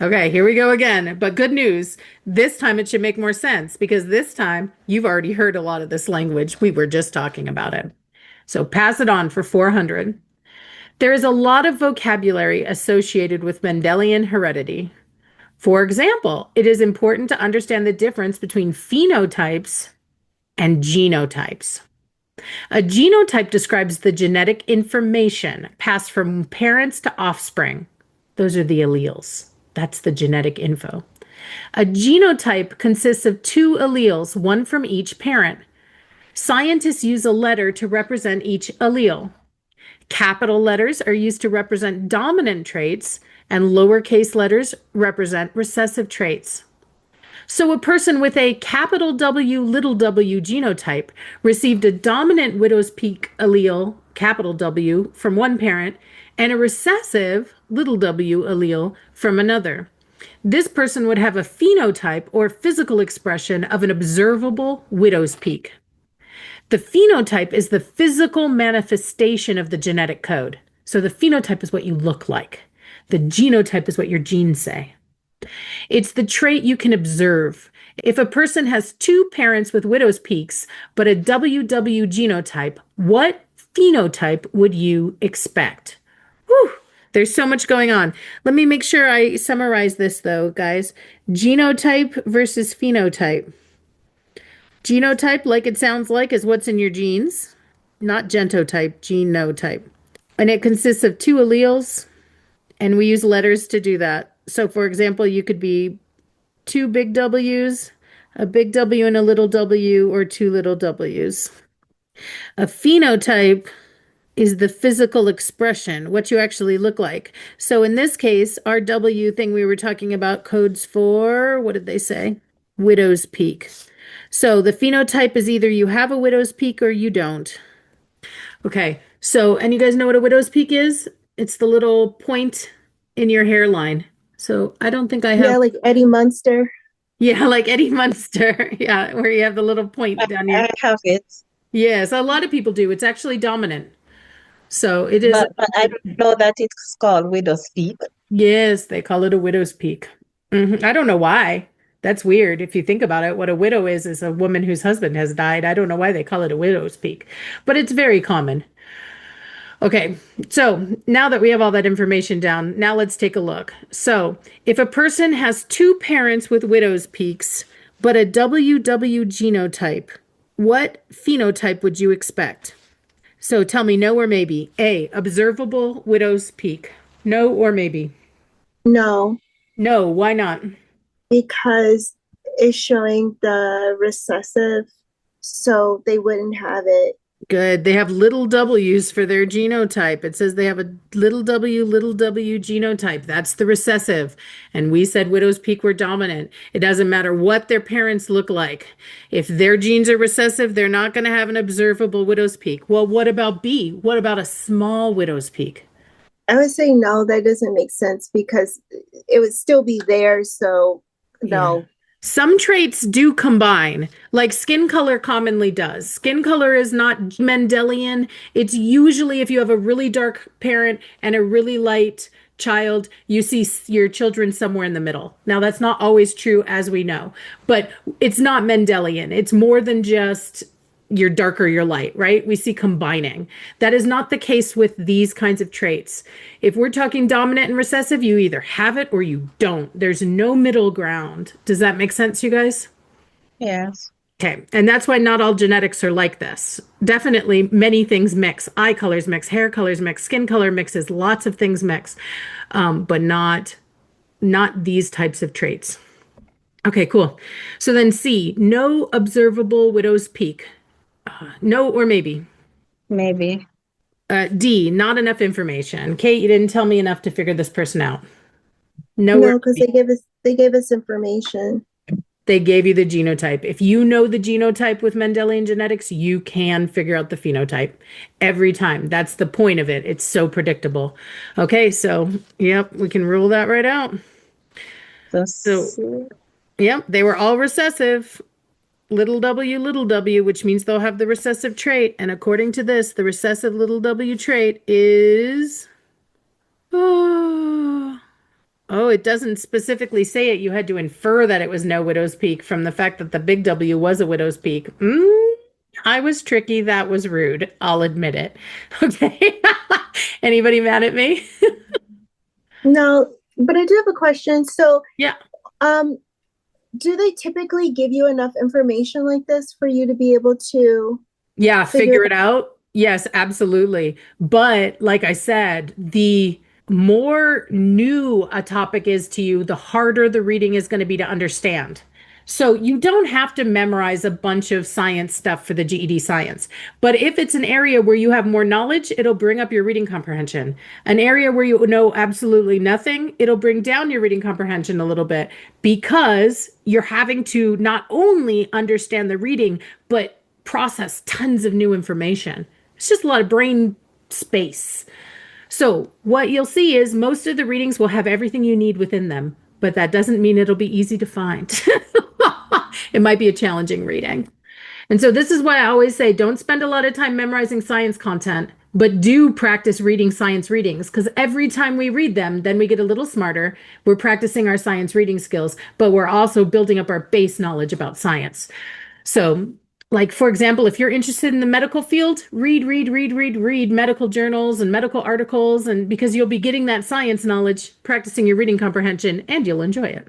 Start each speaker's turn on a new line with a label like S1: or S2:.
S1: Okay, here we go again. But good news. This time it should make more sense because this time you've already heard a lot of this language. We were just talking about it. So pass it on for 400. There is a lot of vocabulary associated with Mendelian heredity. For example, it is important to understand the difference between phenotypes and genotypes. A genotype describes the genetic information passed from parents to offspring. Those are the alleles. That's the genetic info. A genotype consists of two alleles, one from each parent. Scientists use a letter to represent each allele. Capital letters are used to represent dominant traits, and lowercase letters represent recessive traits. So a person with a capital W little w genotype received a dominant widow's peak allele, capital W, from one parent and a recessive little w allele from another. This person would have a phenotype or physical expression of an observable widow's peak. The phenotype is the physical manifestation of the genetic code. So the phenotype is what you look like. The genotype is what your genes say. It's the trait you can observe. If a person has two parents with widow's peaks, but a WW genotype, what phenotype would you expect? Whew, there's so much going on. Let me make sure I summarize this though, guys. Genotype versus phenotype. Genotype, like it sounds like, is what's in your genes, not gentotype, genotype. And it consists of two alleles, and we use letters to do that. So, for example, you could be two big W's, a big W and a little w, or two little w's. A phenotype is the physical expression, what you actually look like. So in this case, our W thing we were talking about codes for, what did they say? Widow's peak. So the phenotype is either you have a widow's peak or you don't. Okay, so, and you guys know what a widow's peak is? It's the little point in your hairline. So I don't think I have,
S2: Yeah, like Eddie Munster.
S1: yeah, like Eddie Munster. Yeah, where you have the little point down your,
S2: I have it,
S1: yes, a lot of people do. It's actually dominant. So it is,
S2: but I don't know that it's called widow's peak.
S1: yes, they call it a widow's peak. I don't know why. That's weird if you think about it. What a widow is a woman whose husband has died. I don't know why they call it a widow's peak, but it's very common. Okay, so now that we have all that information down, now let's take a look. So, if a person has two parents with widow's peaks, but a WW genotype, what phenotype would you expect? So tell me no or maybe. A, observable widow's peak. No or maybe.
S2: No,
S1: No, why not?
S2: because it's showing the recessive, so they wouldn't have it.
S1: Good. They have little w's for their genotype. It says they have a little w genotype. That's the recessive. And we said widow's peak were dominant. It doesn't matter what their parents look like. If their genes are recessive, they're not going to have an observable widow's peak. Well, what about B? What about a small widow's peak?
S2: I would say no, that doesn't make sense because it would still be there. So
S1: Yeah.
S2: no.
S1: Some traits do combine, like skin color commonly does. Skin color is not Mendelian. It's usually if you have a really dark parent and a really light child, you see your children somewhere in the middle. Now, that's not always true, as we know, but it's not Mendelian. It's more than just you're dark or you're light, right? We see combining. That is not the case with these kinds of traits. If we're talking dominant and recessive, you either have it or you don't. There's no middle ground. Does that make sense, you guys?
S2: Yes.
S1: Okay. And that's why not all genetics are like this. Definitely many things mix. Eye colors mix, hair colors mix, skin color mixes, lots of things mix, but not these types of traits. Okay, cool. So then C, no observable widow's peak. No or maybe.
S2: Maybe.
S1: D, not enough information. Kate, you didn't tell me enough to figure this person out. Nowhere.
S2: No, because they gave us information.
S1: They gave you the genotype. If you know the genotype with Mendelian genetics, you can figure out the phenotype every time. That's the point of it. It's so predictable. Okay, so yep, we can rule that right out.
S2: So
S1: So, yep, they were all recessive. Little w, which means they'll have the recessive trait. And according to this, the recessive little w trait is. Oh, Oh, it doesn't specifically say it. You had to infer that it was no widow's peak from the fact that the big W was a widow's peak. I was tricky. That was rude. I'll admit it. Okay. Anybody mad at me?
S2: No, but I do have a question. So,
S1: Yeah.
S2: um, do they typically give you enough information like this for you to be able to
S1: Yeah,
S2: figure
S1: figure it out. Yes, absolutely. But like I said, the more new a topic is to you, the harder the reading is going to be to understand. So you don't have to memorize a bunch of science stuff for the GED science. But if it's an area where you have more knowledge, it'll bring up your reading comprehension. An area where you know absolutely nothing, it'll bring down your reading comprehension a little bit because you're having to not only understand the reading, but process tons of new information. It's just a lot of brain space. So, what you'll see is most of the readings will have everything you need within them, but that doesn't mean it'll be easy to find. It might be a challenging reading. And so, this is why I always say don't spend a lot of time memorizing science content, but do practice reading science readings because every time we read them, then we get a little smarter. We're practicing our science reading skills, but we're also building up our base knowledge about science. So, like, for example, if you're interested in the medical field, read medical journals and medical articles, and because you'll be getting that science knowledge, practicing your reading comprehension, and you'll enjoy it.